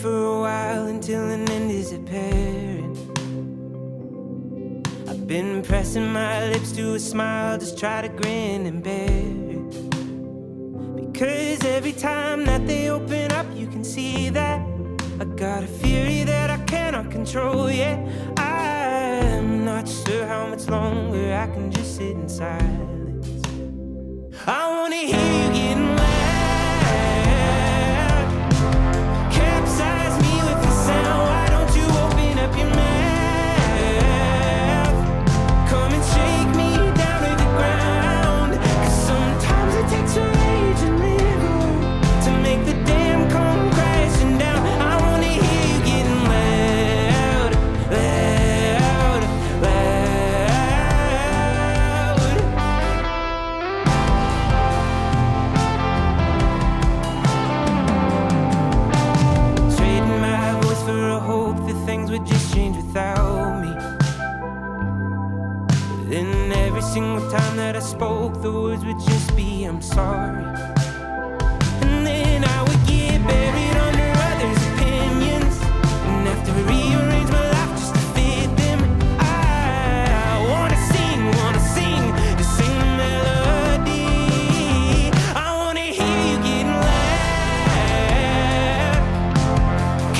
for a while until an end is apparent. I've been pressing my lips to a smile, just try to grin and bear it. Because every time that they open up, you can see that I got a fury that I cannot control yet. I'm not sure how much longer I can just sit in silence. I wanna hear you getting loud. Capsize me with the sound. Why don't you open up your mouth? Come and shake me down to the ground. 'Cause sometimes it takes a raging river to make the dam come crashing down. I wanna hear you getting loud, loud, loud. Trading my voice for a hope that things would just change without me. But then every single time that I spoke, the words would just be, I'm sorry. And then I would get buried under others' opinions and have to rearrange my life just to fit them. I wanna sing the same melody. I wanna hear you getting loud.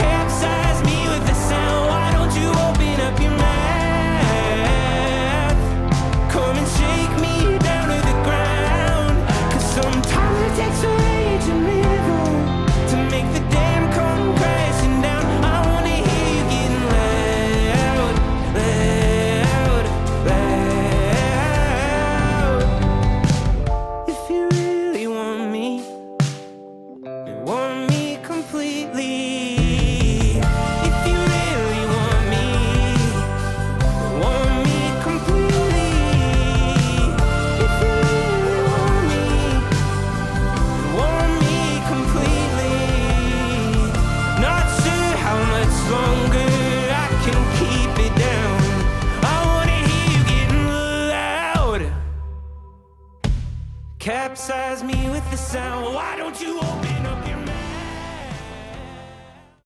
Capsize me with the sound. Why don't you open up your mouth? Come and shake me down to the ground. 'Cause sometimes it takes a raging river to make the dam come crashing down. I wanna hear you getting loud, loud, loud. If you really want me, and want me completely. If you really want me, and want me completely. If you really want me, and want me completely. Not sure how much longer I can keep it down. I wanna hear you getting loud. Capsize me with the sound. Why don't you open up